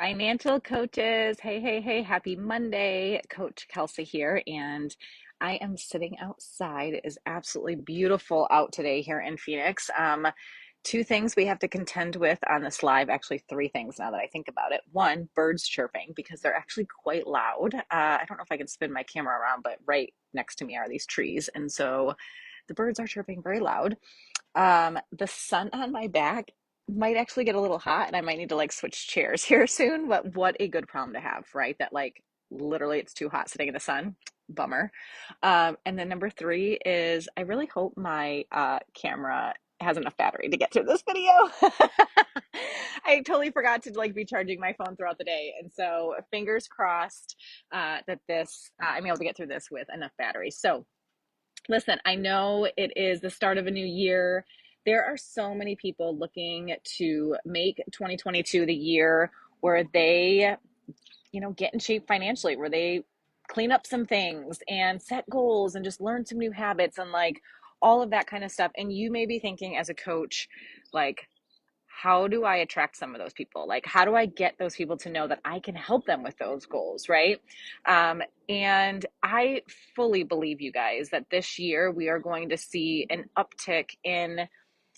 Financial coaches. Hey, hey, hey, happy Monday. Coach Kelsa here, and I am sitting outside. It is absolutely beautiful out today here in Phoenix. Two things we have to contend with on this live, actually, three things now that I think about it. One, birds chirping because they're actually quite loud. I don't know if I can spin my camera around, but right next to me are these trees. And so the birds are chirping very loud. The sun on my back might actually get a little hot and I might need to like switch chairs here soon, but what a good problem to have, right? That like literally it's too hot sitting in the sun. Bummer. And then number three is I really hope my camera has enough battery to get through this video. I totally forgot to like be charging my phone throughout the day. And so fingers crossed that I'm able to get through this with enough battery. So listen, I know it is the start of a new year. There are so many people looking to make 2022 the year where they, get in shape financially, where they clean up some things and set goals and just learn some new habits and like all of that kind of stuff. And you may be thinking as a coach, like, how do I attract some of those people? Like, how do I get those people to know that I can help them with those goals, right? And I fully believe, you guys, that this year we are going to see an uptick in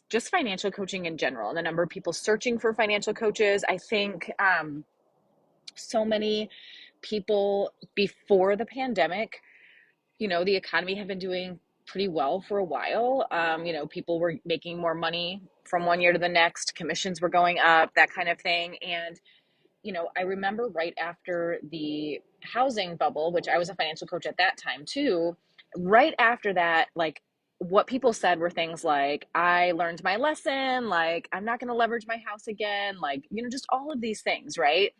just financial coaching in general and the number of people searching for financial coaches. I think so many people before the pandemic, the economy had been doing pretty well for a while. People were making more money from one year to the next, commissions were going up, that kind of thing. And, I remember right after the housing bubble, which I was a financial coach at that time too, right after that, like, what people said were things like, I learned my lesson, like, I'm not going to leverage my house again, like, just all of these things, right?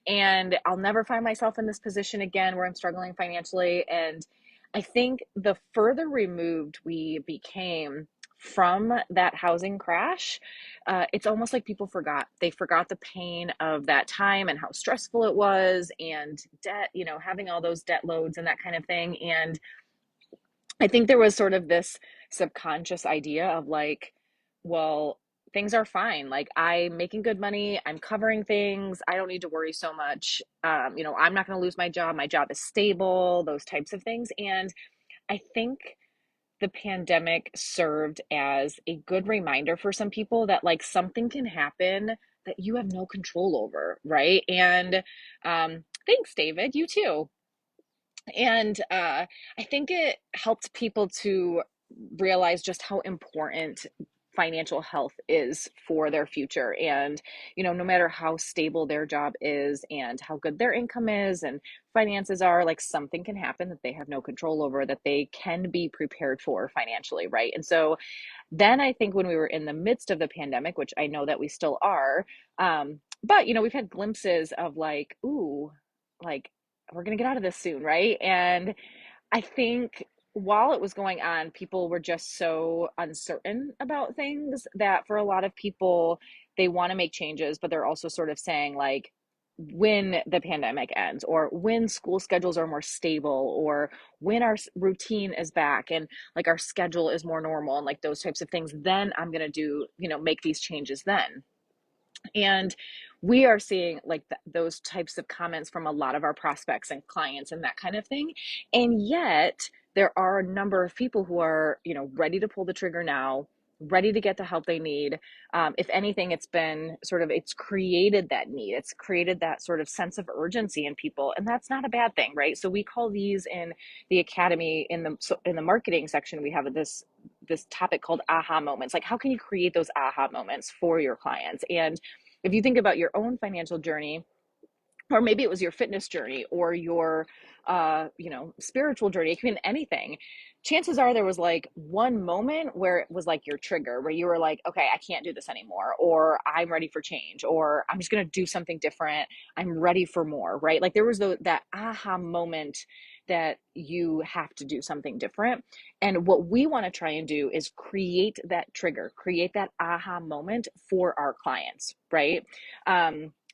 And I'll never find myself in this position again where I'm struggling financially. And I think the further removed we became from that housing crash, it's almost like people forgot. They forgot the pain of that time and how stressful it was, and debt, having all those debt loads and that kind of thing. And I think there was sort of this subconscious idea of like, well, things are fine. Like, I'm making good money. I'm covering things. I don't need to worry so much. I'm not going to lose my job. My job is stable, those types of things. And I think the pandemic served as a good reminder for some people that like something can happen that you have no control over, right? And thanks, David. You too. And I think it helped people to realize just how important financial health is for their future. And, no matter how stable their job is and how good their income is and finances are, like something can happen that they have no control over that they can be prepared for financially, right? And so then I think when we were in the midst of the pandemic, which I know that we still are, but, we've had glimpses of like, ooh, like, we're going to get out of this soon, right? And I think while it was going on, people were just so uncertain about things that for a lot of people, they want to make changes, but they're also sort of saying, like, when the pandemic ends, or when school schedules are more stable, or when our routine is back and like our schedule is more normal and like those types of things, then I'm going to do, make these changes then. And we are seeing like those types of comments from a lot of our prospects and clients and that kind of thing. And yet there are a number of people who are, ready to pull the trigger now, ready to get the help they need. If anything, it's created that need. It's created that sort of sense of urgency in people. And that's not a bad thing, right? So we call these in the academy, in the marketing section, we have this topic called aha moments. Like, how can you create those aha moments for your clients? And if you think about your own financial journey, or maybe it was your fitness journey or your spiritual journey, it could be anything. Chances are there was like one moment where it was like your trigger, where you were like, okay, I can't do this anymore, or I'm ready for change, or I'm just going to do something different, I'm ready for more, right? Like there was that aha moment that you have to do something different. And what we want to try and do is create that trigger, create that aha moment for our clients, right?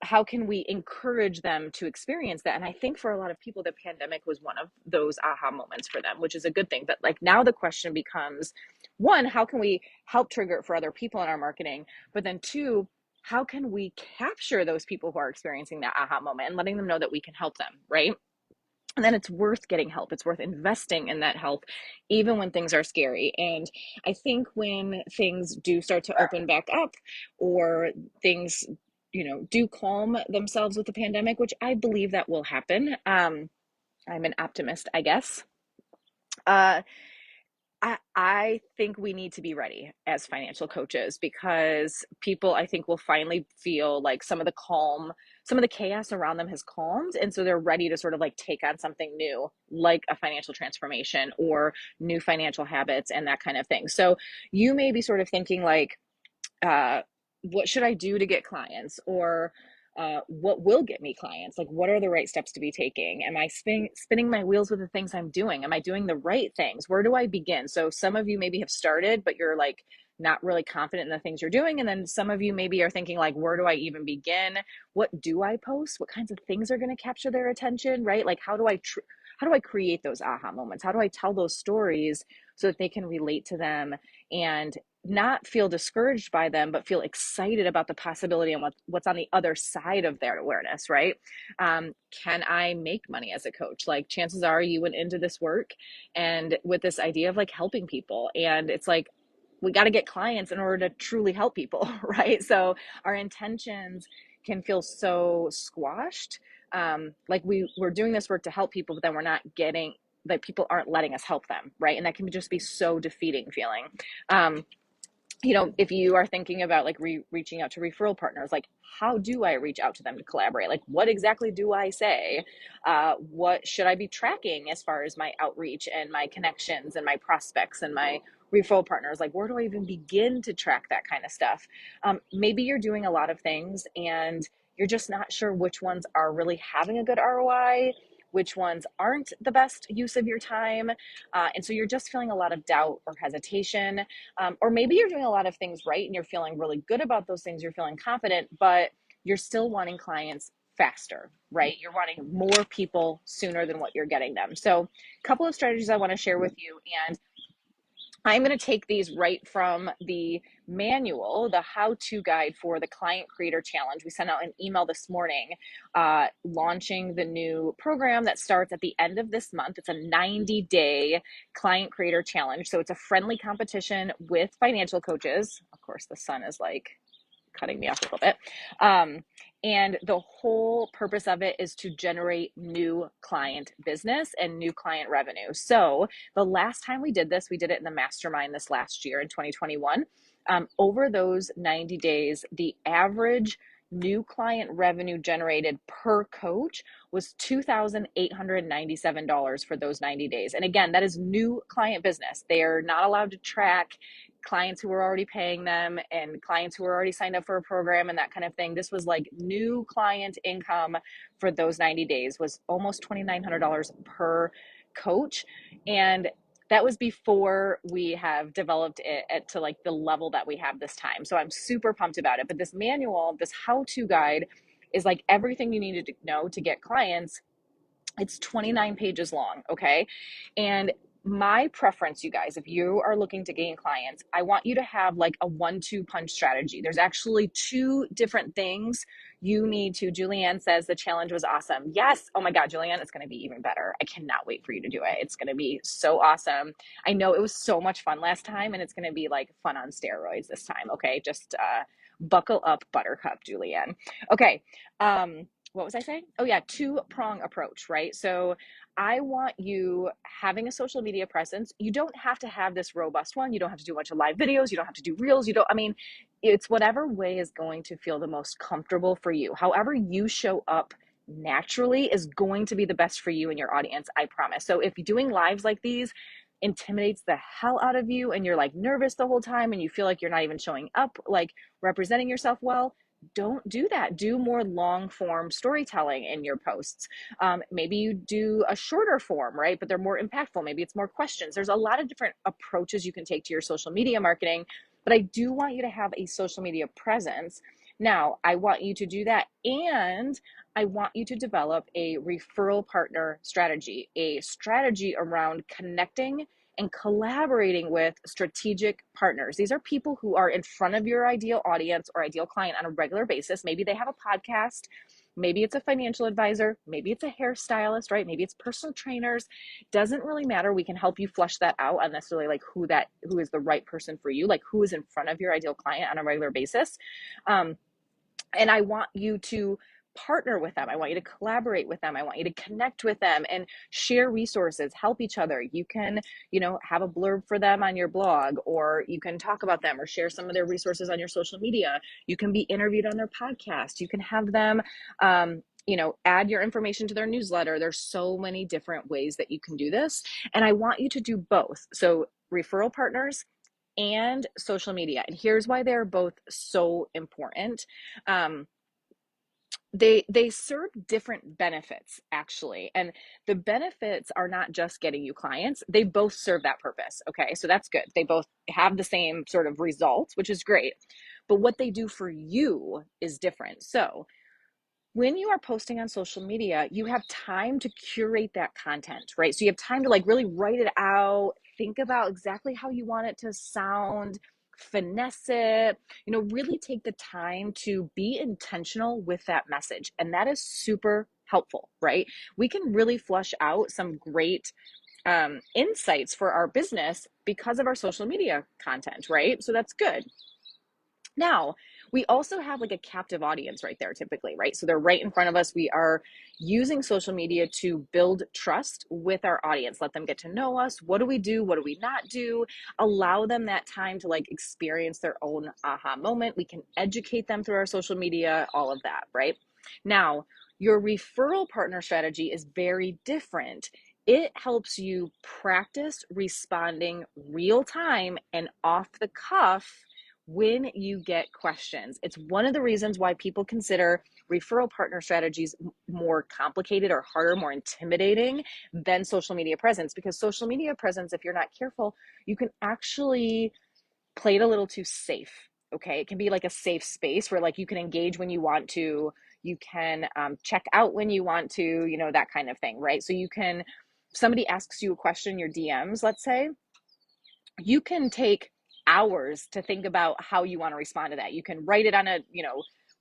How can we encourage them to experience that? And I think for a lot of people, the pandemic was one of those aha moments for them, which is a good thing. But like now the question becomes, one, how can we help trigger it for other people in our marketing? But then two, how can we capture those people who are experiencing that aha moment and letting them know that we can help them, right? And then it's worth getting help. It's worth investing in that help, even when things are scary. And I think when things do start to open back up, or things, do calm themselves with the pandemic, which I believe that will happen. I'm an optimist, I guess. Uh, I think we need to be ready as financial coaches, because people, I think, will finally feel like some of the chaos around them has calmed. And so they're ready to sort of like take on something new, like a financial transformation or new financial habits and that kind of thing. So you may be sort of thinking like, uh, what should I do to get clients? Or what will get me clients? Like, what are the right steps to be taking? Am I spinning my wheels with the things I'm doing? Am I doing the right things? Where do I begin? So some of you maybe have started, but you're like not really confident in the things you're doing. And then some of you maybe are thinking like, where do I even begin? What do I post? What kinds of things are going to capture their attention, right? Like, how do I create those aha moments? How do I tell those stories so that they can relate to them and not feel discouraged by them, but feel excited about the possibility and what's on the other side of their awareness, right? Can I make money as a coach? Like, chances are you went into this work and with this idea of like helping people. And it's like, we got to get clients in order to truly help people, right? So our intentions can feel so squashed. Like we're doing this work to help people, but then we're not getting, like, people aren't letting us help them, right? And that can just be so defeating feeling. Um, if you are thinking about like reaching out to referral partners, like, how do I reach out to them to collaborate? Like, what exactly do I say? What should I be tracking as far as my outreach and my connections and my prospects and my referral partners? Like, where do I even begin to track that kind of stuff? Maybe you're doing a lot of things and you're just not sure which ones are really having a good ROI, which ones aren't the best use of your time. And so you're just feeling a lot of doubt or hesitation. Or maybe you're doing a lot of things right and you're feeling really good about those things. You're feeling confident, but you're still wanting clients faster, right? You're wanting more people sooner than what you're getting them. So, a couple of strategies I want to share with you. And I'm going to take these right from the manual, the how-to guide for the Client Creator Challenge. We sent out an email this morning launching the new program that starts at the end of this month. It's a 90-day Client Creator Challenge. So it's a friendly competition with financial coaches. Of course, the sun is like cutting me off a little bit. And the whole purpose of it is to generate new client business and new client revenue. So the last time we did this, we did it in the mastermind this last year in 2021. Over those 90 days, the average new client revenue generated per coach was $2,897 for those 90 days. And again, that is new client business. They are not allowed to track clients who were already paying them and clients who were already signed up for a program and that kind of thing. This was like new client income for those 90 days was almost $2,900 per coach. And that was before we have developed it to like the level that we have this time. So I'm super pumped about it. But this manual, this how-to guide is like everything you needed to know to get clients. It's 29 pages long, okay? And my preference, you guys, if you are looking to gain clients, I want you to have like a 1-2 punch strategy. There's actually 2 different things you need to. Julianne says the challenge was awesome. Yes. Oh my God, Julianne, it's going to be even better. I cannot wait for you to do it. It's going to be so awesome. I know it was so much fun last time, and it's going to be like fun on steroids this time. Okay. Just buckle up, buttercup, Julianne. Okay. What was I saying? Oh yeah, 2-prong approach, right? So I want you having a social media presence. You don't have to have this robust one. You don't have to do a bunch of live videos. You don't have to do reels. It's whatever way is going to feel the most comfortable for you. However you show up naturally is going to be the best for you and your audience, I promise. So if you're doing lives like these intimidates the hell out of you and you're like nervous the whole time and you feel like you're not even showing up, like representing yourself well, don't do that. Do more long form storytelling in your posts. Maybe you do a shorter form, right? But they're more impactful. Maybe it's more questions. There's a lot of different approaches you can take to your social media marketing, but I do want you to have a social media presence. Now, I want you to do that, and I want you to develop a referral partner strategy, a strategy around connecting and collaborating with strategic partners. These are people who are in front of your ideal audience or ideal client on a regular basis. Maybe they have a podcast. Maybe it's a financial advisor. Maybe it's a hairstylist, right? Maybe it's personal trainers. Doesn't really matter. We can help you flush that out on necessarily like who is the right person for you, like who is in front of your ideal client on a regular basis. And I want you to partner with them. I want you to collaborate with them. I want you to connect with them and share resources, help each other. You can, have a blurb for them on your blog, or you can talk about them or share some of their resources on your social media. You can be interviewed on their podcast. You can have them, add your information to their newsletter. There's so many different ways that you can do this. And I want you to do both. So referral partners and social media. And here's why they're both so important. They serve different benefits, actually. And the benefits are not just getting you clients. They both serve that purpose. Okay, so that's good. They both have the same sort of results, which is great. But what they do for you is different. So when you are posting on social media, you have time to curate that content, right? So you have time to like really write it out, think about exactly how you want it to sound, finesse it, really take the time to be intentional with that message. And that is super helpful, right? We can really flush out some great insights for our business because of our social media content, right? So that's good. Now, we also have like a captive audience right there typically, right? So they're right in front of us. We are using social media to build trust with our audience, let them get to know us. What do we do? What do we not do? Allow them that time to like experience their own aha moment. We can educate them through our social media, all of that, right? Now, your referral partner strategy is very different. It helps you practice responding real time and off the cuff when you get questions. It's one of the reasons why people consider referral partner strategies more complicated or harder, more intimidating than social media presence, because social media presence, if you're not careful, you can actually play it a little too safe. Okay, it can be like a safe space where like you can engage when you want to, you can check out when you want to, that kind of thing, right? So somebody asks you a question in your DMs, let's say, you can take hours to think about how you want to respond to that. You can write it on a,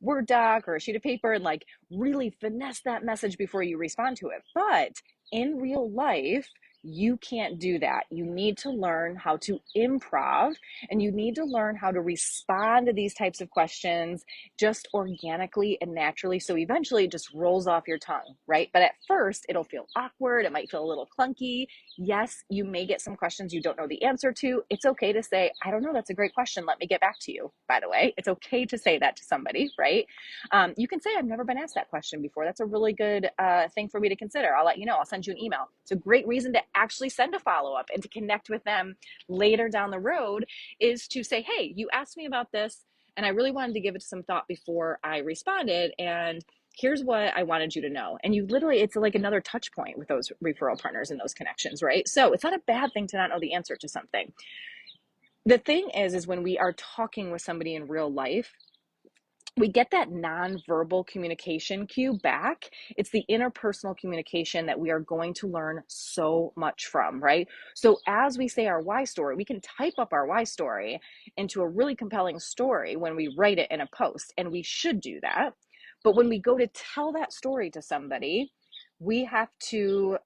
Word doc or a sheet of paper and like really finesse that message before you respond to it. But in real life, you can't do that. You need to learn how to improv, and you need to learn how to respond to these types of questions just organically and naturally. So eventually it just rolls off your tongue, right? But at first it'll feel awkward. It might feel a little clunky. Yes, you may get some questions you don't know the answer to. It's okay to say, I don't know, that's a great question. Let me get back to you. By the way, it's okay to say that to somebody, right? You can say, I've never been asked that question before. That's a really good thing for me to consider. I'll let you know. I'll send you an email. It's a great reason to actually send a follow-up and to connect with them later down the road, is to say, hey, you asked me about this and I really wanted to give it some thought before I responded, and here's what I wanted you to know. And it's like another touch point with those referral partners and those connections, right? So it's not a bad thing to not know the answer to something. The thing is when we are talking with somebody in real life, we get that nonverbal communication cue back. It's the interpersonal communication that we are going to learn so much from, right? So as we say our why story, we can type up our why story into a really compelling story when we write it in a post, and we should do that. But when we go to tell that story to somebody, we have to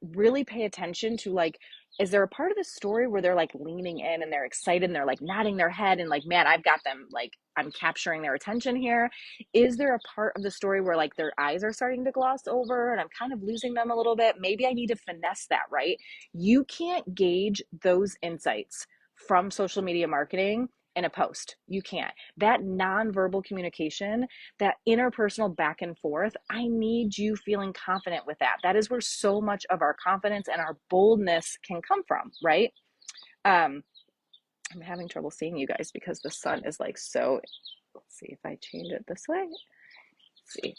really pay attention to like, is there a part of the story where they're like leaning in and they're excited and they're like nodding their head and like, man, I've got them, like I'm capturing their attention here? Is there a part of the story where like their eyes are starting to gloss over and I'm kind of losing them a little bit? Maybe I need to finesse that, right? You can't gauge those insights from social media marketing in a post. You can't. That nonverbal communication, that interpersonal back and forth, I need you feeling confident with that. That is where so much of our confidence and our boldness can come from, right? I'm having trouble seeing you guys because the sun is like so. Let's see if I change it this way. Let's see.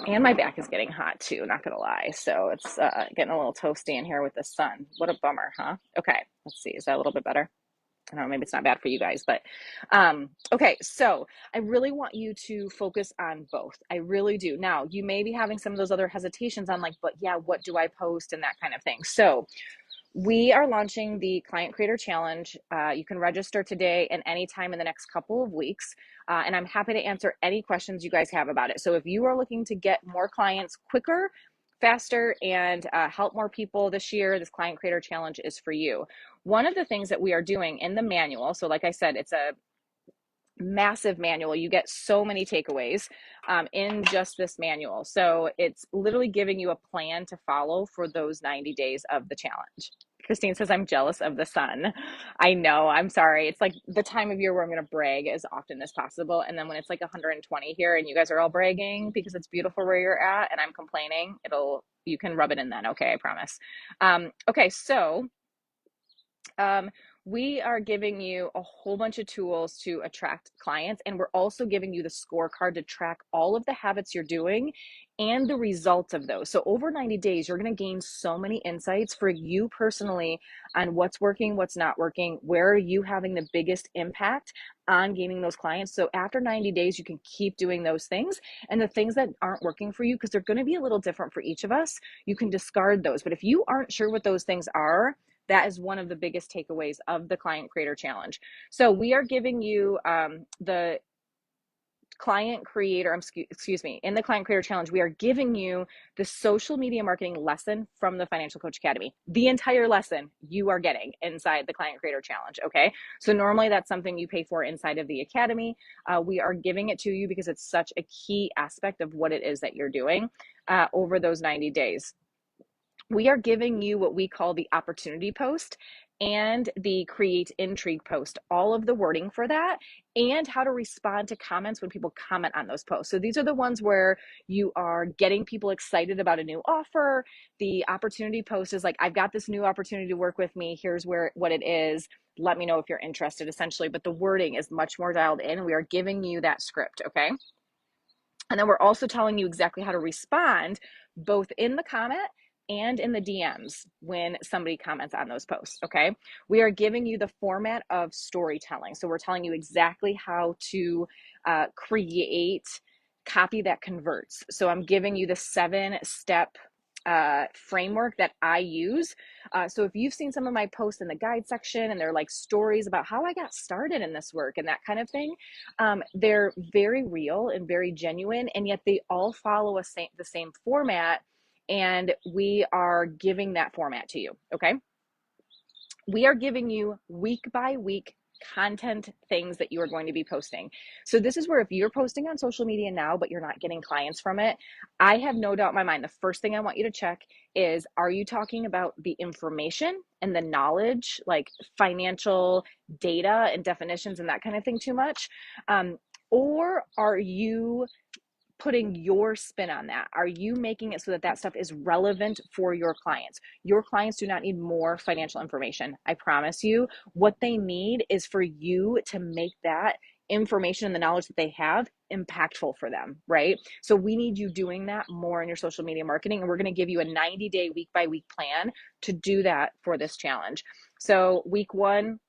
And my back is getting hot too, not gonna lie. So it's getting a little toasty in here with the sun. What a bummer, huh? Okay, let's see. Is that a little bit better? I don't know, maybe it's not bad for you guys, but okay, so I really want you to focus on both. I really do. Now, you may be having some of those other hesitations on like, but yeah, what do I post and that kind of thing. So We are launching the Client Creator Challenge. You can register today and anytime in the next couple of weeks. And I'm happy to answer any questions you guys have about it. So if you are looking to get more clients quicker, faster, and help more people this year, this Client Creator Challenge is for you. One of the things that we are doing in the manual, so like I said, it's a massive manual. You get so many takeaways in just this manual. So it's literally giving you a plan to follow for those 90 days of the challenge. Christine says, I'm jealous of the sun. I know, I'm sorry. It's like the time of year where I'm going to brag as often as possible. And then when it's like 120 here and you guys are all bragging because it's beautiful where you're at and I'm complaining, you can rub it in then. Okay, I promise. Okay, so um, we are giving you a whole bunch of tools to attract clients, and we're also giving you the scorecard to track all of the habits you're doing and the results of those. So over 90 days, you're going to gain so many insights for you personally on what's working, what's not working, where are you having the biggest impact on gaining those clients. So after 90 days, you can keep doing those things, and the things that aren't working for you, because they're going to be a little different for each of us, you can discard those. But if you aren't sure what those things are, that is one of the biggest takeaways of the Client Creator Challenge. So we are giving you the client creator, excuse me, in the Client Creator Challenge, we are giving you the social media marketing lesson from the Financial Coach Academy. The entire lesson you are getting inside the Client Creator Challenge, okay? So normally that's something you pay for inside of the Academy. We are giving it to you because it's such a key aspect of what it is that you're doing over those 90 days. We are giving you what we call the opportunity post and the create intrigue post, all of the wording for that, and how to respond to comments when people comment on those posts. So these are the ones where you are getting people excited about a new offer. The opportunity post is like, I've got this new opportunity to work with me. Here's what it is. Let me know if you're interested, essentially. But the wording is much more dialed in. We are giving you that script, okay? And then we're also telling you exactly how to respond both in the comment and in the DMs when somebody comments on those posts, okay? We are giving you the format of storytelling. So we're telling you exactly how to create copy that converts. So I'm giving you the 7-step framework that I use. So if you've seen some of my posts in the guide section and they're like stories about how I got started in this work and that kind of thing, they're very real and very genuine, and yet they all follow the same format, and we are giving that format to you, okay? We are giving you week by week content things that you are going to be posting. So this is where if you're posting on social media now, but you're not getting clients from it, I have no doubt in my mind, the first thing I want you to check is, are you talking about the information and the knowledge, like financial data and definitions and that kind of thing too much? Or are you putting your spin on that? Are you making it so that that stuff is relevant for your clients? Your clients do not need more financial information. I promise you, what they need is for you to make that information and the knowledge that they have impactful for them, right? So we need you doing that more in your social media marketing, and we're going to give you a 90-day week by week plan to do that for this challenge. So week 1,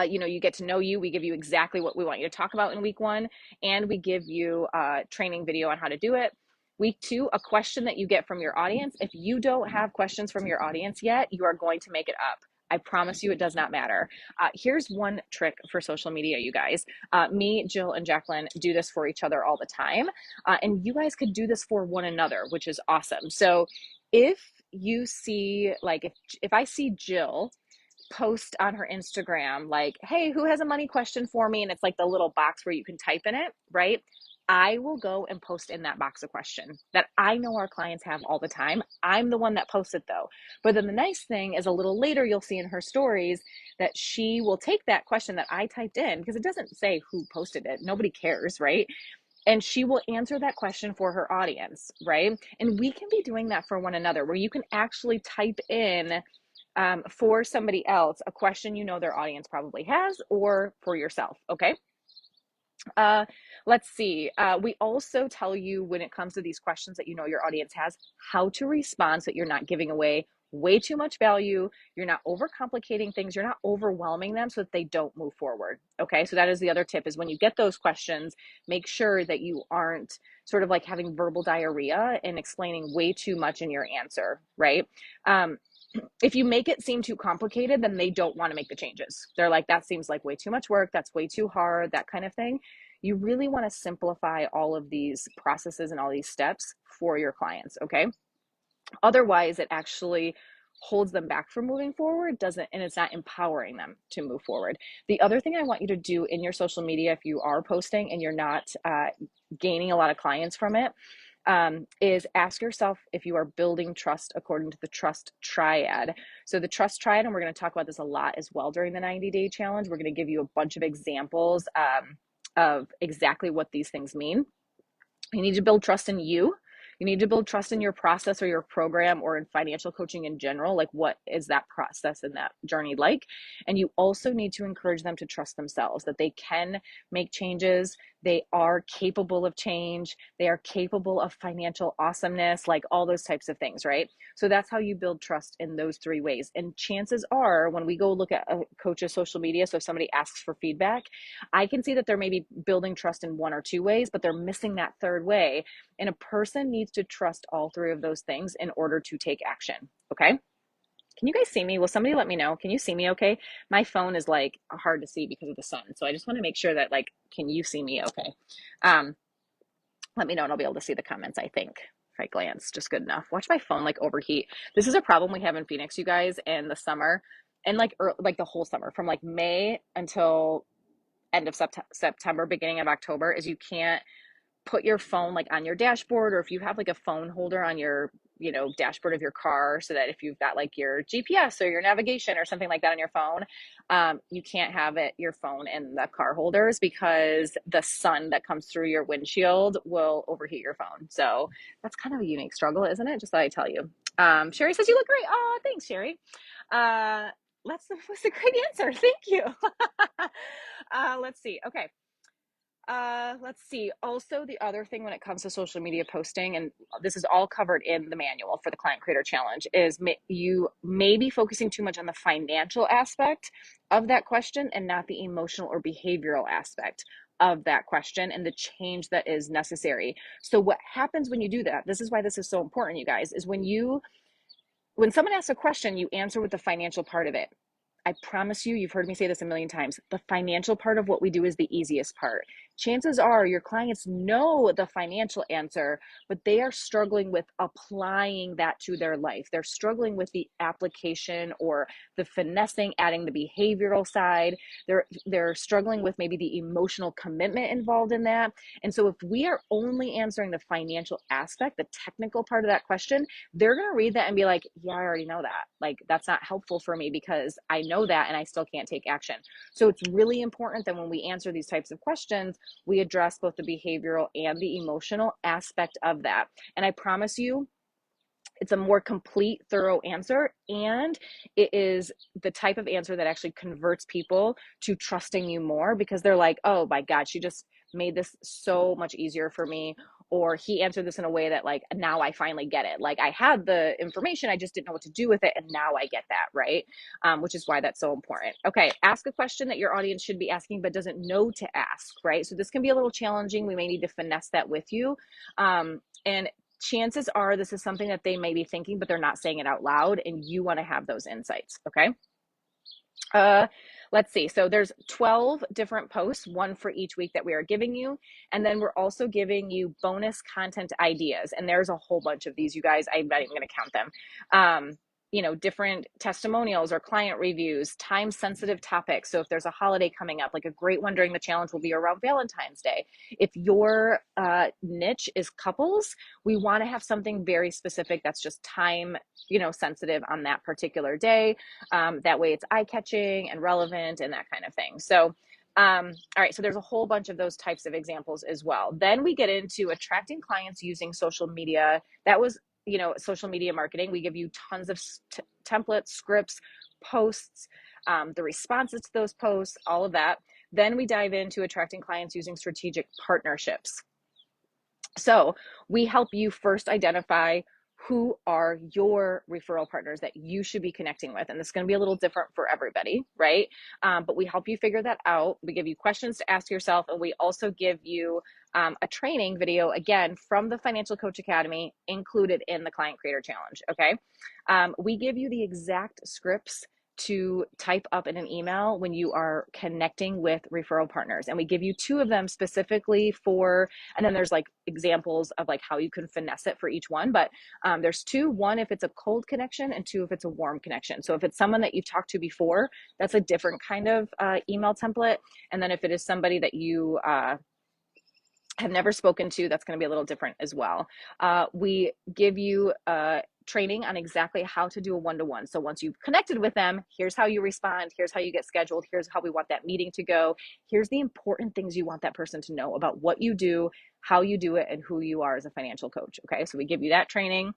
you get to know you. We give you exactly what we want you to talk about in week 1, and we give you a training video on how to do it. Week 2, a question that you get from your audience. If you don't have questions from your audience yet, you are going to make it up. I promise you, it does not matter. Here's one trick for social media, you guys. Me, Jill, and Jacqueline do this for each other all the time. And you guys could do this for one another, which is awesome. So if you see, like, if I see Jill post on her Instagram, like, hey, who has a money question for me? And it's like the little box where you can type in it, right? I will go and post in that box a question that I know our clients have all the time. I'm the one that posts it though. But then the nice thing is, a little later, you'll see in her stories that she will take that question that I typed in, because it doesn't say who posted it. Nobody cares, right? And she will answer that question for her audience, right? And we can be doing that for one another, where you can actually type in for somebody else a question their audience probably has, or for yourself, okay? Let's see. We also tell you, when it comes to these questions that your audience has, how to respond so that you're not giving away way too much value. You're not overcomplicating things. You're not overwhelming them so that they don't move forward. Okay. So that is the other tip, is when you get those questions, make sure that you aren't sort of like having verbal diarrhea and explaining way too much in your answer, right? if you make it seem too complicated, then they don't want to make the changes. They're like, that seems like way too much work. That's way too hard, that kind of thing. You really want to simplify all of these processes and all these steps for your clients. Okay. Otherwise, it actually holds them back from moving forward, doesn't, and it's not empowering them to move forward. The other thing I want you to do in your social media, if you are posting and you're not gaining a lot of clients from it, is ask yourself if you are building trust according to the trust triad. So the trust triad, and we're going to talk about this a lot as well during the 90-day challenge. We're going to give you a bunch of examples of exactly what these things mean. You need to build trust in you. You need to build trust in your process or your program or in financial coaching in general. Like, what is that process and that journey like? And you also need to encourage them to trust themselves, that they can make changes. They are capable of change. They are capable of financial awesomeness, like all those types of things, right? So that's how you build trust in those three ways. And chances are, when we go look at a coach's social media, so if somebody asks for feedback, I can see that they're maybe building trust in one or two ways, but they're missing that third way. And a person needs to trust all three of those things in order to take action. Okay. Can you guys see me? Will somebody let me know? Can you see me okay? My phone is like hard to see because of the sun. So I just want to make sure that, like, can you see me okay? Um, Let me know and I'll be able to see the comments, I think. If I glance, just good enough. Watch my phone like overheat. This is a problem we have in Phoenix, you guys, in the summer and like the whole summer from like May until end of September, beginning of October, is you can't put your phone like on your dashboard, or if you have like a phone holder on your dashboard of your car, so that if you've got like your GPS or your navigation or something like that on your phone, you can't have your phone in the car holders because the sun that comes through your windshield will overheat your phone. So that's kind of a unique struggle, isn't it? Just thought I'd tell you. Sherry says you look great. Oh, thanks, Sherry. That's a great answer. Thank you. Let's see. Okay. Let's see. Also, the other thing when it comes to social media posting, and this is all covered in the manual for the Client Creator Challenge, is you may be focusing too much on the financial aspect of that question and not the emotional or behavioral aspect of that question and the change that is necessary. So what happens when you do that, this is why this is so important, you guys, is when someone asks a question, you answer with the financial part of it. I promise you, you've heard me say this a million times, the financial part of what we do is the easiest part. Chances are your clients know the financial answer, but they are struggling with applying that to their life. They're struggling with the application or the finessing, adding the behavioral side. They're struggling with maybe the emotional commitment involved in that. And so if we are only answering the financial aspect, the technical part of that question, they're going to read that and be like, yeah, I already know that. Like, that's not helpful for me because I know that and I still can't take action. So it's really important that when we answer these types of questions, we address both the behavioral and the emotional aspect of that. And I promise you, it's a more complete, thorough answer, and it is the type of answer that actually converts people to trusting you more because they're like, oh my God, she just made this so much easier for me, or he answered this in a way that, like, now I finally get it. Like, I had the information, I just didn't know what to do with it, and now I get that, right? Which is why that's so important. Okay, ask a question that your audience should be asking but doesn't know to ask, right? So this can be a little challenging. We may need to finesse that with you. And chances are this is something that they may be thinking, but they're not saying it out loud, and you want to have those insights, okay? Let's see. So there's 12 different posts, one for each week that we are giving you. And then we're also giving you bonus content ideas. And there's a whole bunch of these, you guys. I'm not even going to count them. Different testimonials or client reviews, time sensitive topics. So if there's a holiday coming up, like a great one during the challenge will be around Valentine's Day. If your niche is couples, we want to have something very specific that's just time, sensitive on that particular day. That way it's eye catching and relevant and that kind of thing. So, all right. So there's a whole bunch of those types of examples as well. Then we get into attracting clients using social media. That was social media marketing. We give you tons of templates, scripts, posts, the responses to those posts, all of that. Then we dive into attracting clients using strategic partnerships. So we help you first identify who are your referral partners that you should be connecting with. And this is going to be a little different for everybody, right? But we help you figure that out. We give you questions to ask yourself, and we also give you a training video, again, from the Financial Coach Academy, included in the Client Creator Challenge, okay? We give you the exact scripts to type up in an email when you are connecting with referral partners. And we give you 2 of them specifically for, and then there's like examples of like how you can finesse it for each one. But there's 2, one if it's a cold connection, and 2 if it's a warm connection. So if it's someone that you've talked to before, that's a different kind of email template. And then if it is somebody that you have never spoken to, that's going to be a little different as well. We give you training on exactly how to do a one-to-one. So once you've connected with them, here's how you respond, here's how you get scheduled, here's how we want that meeting to go, here's the important things you want that person to know about what you do, how you do it, and who you are as a financial coach. Okay, so we give you that training.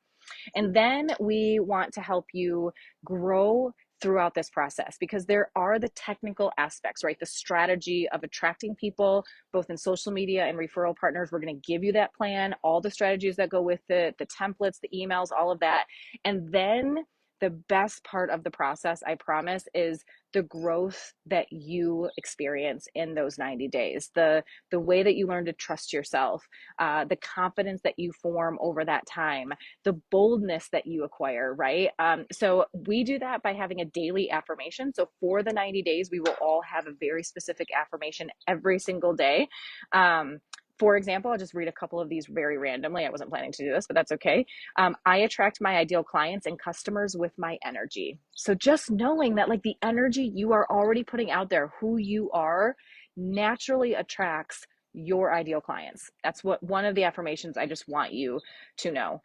And then we want to help you grow throughout this process, because there are the technical aspects, right? The strategy of attracting people, both in social media and referral partners. We're going to give you that plan, all the strategies that go with it, the templates, the emails, all of that. And then the best part of the process, I promise, is the growth that you experience in those 90 days, the way that you learn to trust yourself, the confidence that you form over that time, the boldness that you acquire, right? So we do that by having a daily affirmation. So for the 90 days, we will all have a very specific affirmation every single day. For example, I'll just read a couple of these very randomly. I wasn't planning to do this, but that's okay. I attract my ideal clients and customers with my energy. So just knowing that like the energy you are already putting out there, who you are, naturally attracts your ideal clients. That's what one of the affirmations I just want you to know.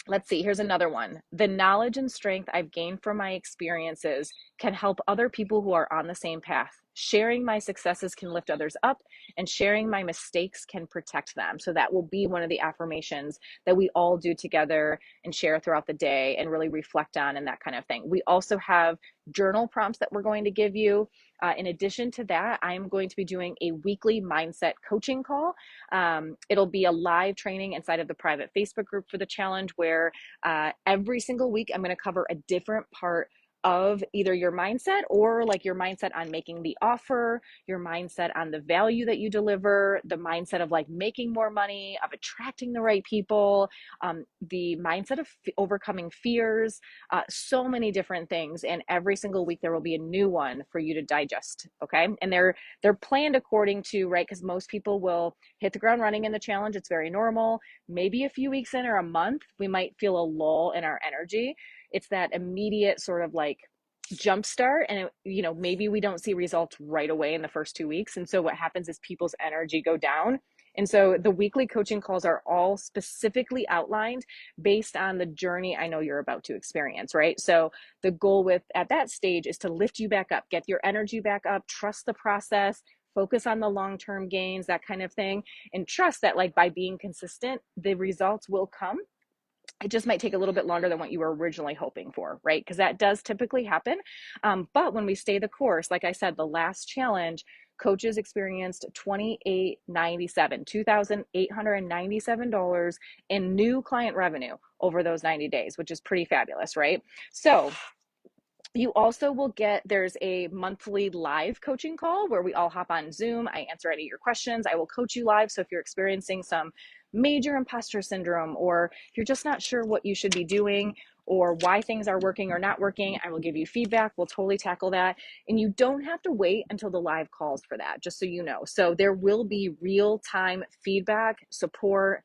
Let's see, here's another one. The knowledge and strength I've gained from my experiences can help other people who are on the same path. Sharing my successes can lift others up, and sharing my mistakes can protect them. So that will be one of the affirmations that we all do together and share throughout the day and really reflect on and that kind of thing. We also have journal prompts that we're going to give you. In addition to that, I'm going to be doing a weekly mindset coaching call. It'll be a live training inside of the private Facebook group for the challenge, where every single week I'm going to cover a different part of either your mindset, or like your mindset on making the offer, your mindset on the value that you deliver, the mindset of like making more money, of attracting the right people, the mindset of overcoming fears, so many different things. And every single week there will be a new one for you to digest. Okay. And they're planned according to, right, because most people will hit the ground running in the challenge. It's very normal. Maybe a few weeks in or a month, we might feel a lull in our energy. It's that immediate sort of like jump start, and maybe we don't see results right away in the first 2 weeks. And so what happens is people's energy go down. And so the weekly coaching calls are all specifically outlined based on the journey I know you're about to experience, right? So the goal at that stage is to lift you back up, get your energy back up, trust the process, focus on the long-term gains, that kind of thing, and trust that like by being consistent, the results will come. It just might take a little bit longer than what you were originally hoping for, right? Because that does typically happen. But when we stay the course, like I said, the last challenge, coaches experienced $2,897 in new client revenue over those 90 days, which is pretty fabulous, right? So you also will there's a monthly live coaching call where we all hop on Zoom. I answer any of your questions. I will coach you live. So if you're experiencing some major imposter syndrome, or if you're just not sure what you should be doing or why things are working or not working, I will give you feedback. We'll totally tackle that. And you don't have to wait until the live calls for that, just so you know. So there will be real-time feedback, support,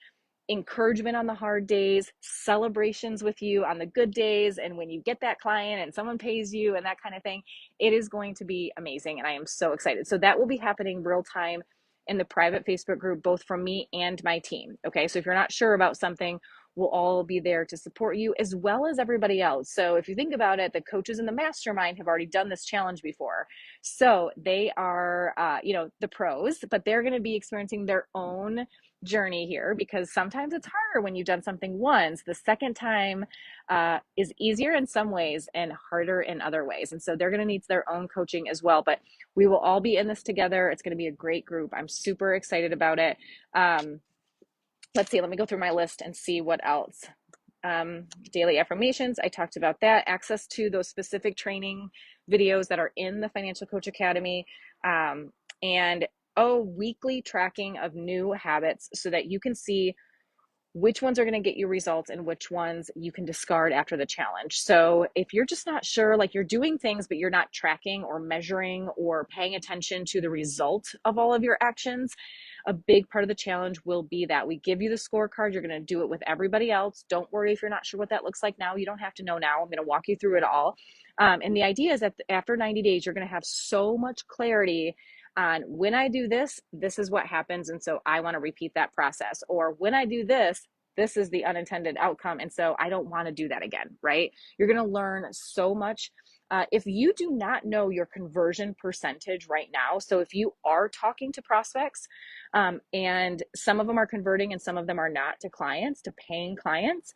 encouragement on the hard days, celebrations with you on the good days, and when you get that client and someone pays you and that kind of thing. It is going to be amazing, and I am so excited. So that will be happening real time in the private Facebook group, both from me and my team. Okay, so if you're not sure about something, we'll all be there to support you, as well as everybody else. So if you think about it, the coaches in the mastermind have already done this challenge before. So they are, the pros, but they're going to be experiencing their own journey here, because sometimes it's harder when you've done something once. The second time is easier in some ways and harder in other ways. And so they're going to need their own coaching as well. But we will all be in this together. It's going to be a great group. I'm super excited about it. Let's see, let me go through my list and see what else. Daily affirmations, I talked about that. Access to those specific training videos that are in the Financial Coach Academy. Um, and weekly tracking of new habits so that you can see which ones are going to get you results and which ones you can discard after the challenge. So if you're just not sure, like you're doing things, but you're not tracking or measuring or paying attention to the result of all of your actions, a big part of the challenge will be that we give you the scorecard. You're going to do it with everybody else. Don't worry if you're not sure what that looks like now. You don't have to know now. I'm going to walk you through it all. And the idea is that after 90 days, you're going to have so much clarity on when I do this, this is what happens. And so I want to repeat that process. Or when I do this, this is the unintended outcome. And so I don't want to do that again, right? You're going to learn so much. If you do not know your conversion percentage right now, so if you are talking to prospects and some of them are converting and some of them are not to clients, to paying clients,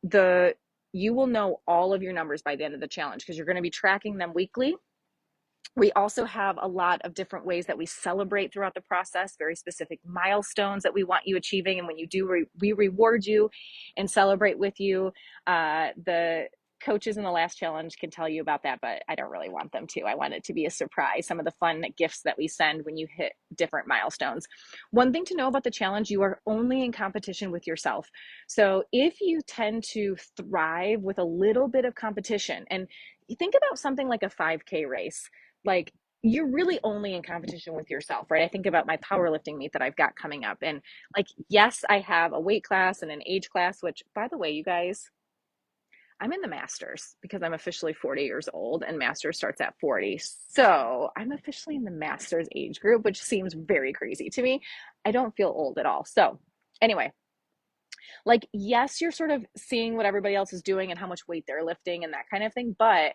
the you will know all of your numbers by the end of the challenge because you're going to be tracking them weekly. We also have a lot of different ways that we celebrate throughout the process, very specific milestones that we want you achieving. And when you do, we reward you and celebrate with you. The coaches in the last challenge can tell you about that, but I don't really want them to. I want it to be a surprise, some of the fun gifts that we send when you hit different milestones. One thing to know about the challenge, you are only in competition with yourself. So if you tend to thrive with a little bit of competition, and you think about something like a 5K race, like you're really only in competition with yourself, right? I think about my powerlifting meet that I've got coming up. And like, yes, I have a weight class and an age class, which by the way, you guys, I'm in the masters because I'm officially 40 years old and masters starts at 40. So I'm officially in the masters age group, which seems very crazy to me. I don't feel old at all. So anyway, like, yes, you're sort of seeing what everybody else is doing and how much weight they're lifting and that kind of thing, but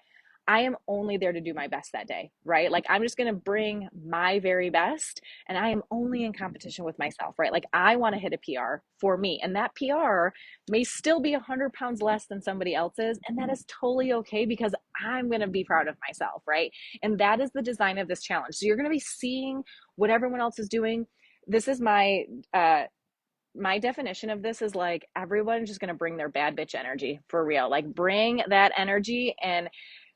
I am only there to do my best that day, right? Like, I'm just going to bring my very best, and I am only in competition with myself, right? Like, I want to hit a PR for me, and that PR may still be 100 pounds less than somebody else's, and that is totally okay because I'm going to be proud of myself, right? And that is the design of this challenge. So you're going to be seeing what everyone else is doing. This is my definition of this is like everyone's just going to bring their bad bitch energy for real. Like bring that energy, and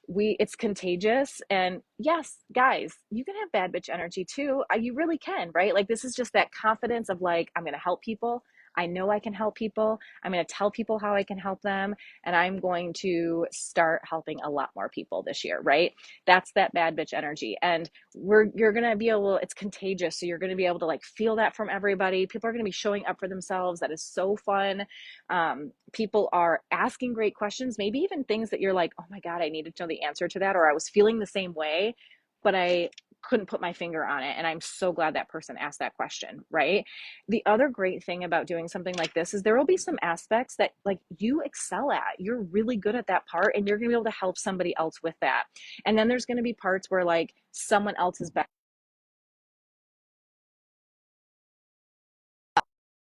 it's contagious. And yes, guys, you can have bad bitch energy too. You really can, right? Like this is just that confidence of like, I'm going to help people. I know I can help people. I'm going to tell people how I can help them. And I'm going to start helping a lot more people this year, right? That's that bad bitch energy. And you're going to be able, it's contagious. So you're going to be able to like feel that from everybody. People are going to be showing up for themselves. That is so fun. People are asking great questions, maybe even things that you're like, oh my God, I needed to know the answer to that. Or I was feeling the same way, but I couldn't put my finger on it. And I'm so glad that person asked that question, right? The other great thing about doing something like this is there will be some aspects that like you excel at. You're really good at that part, and you're going to be able to help somebody else with that. And then there's going to be parts where like someone else is better.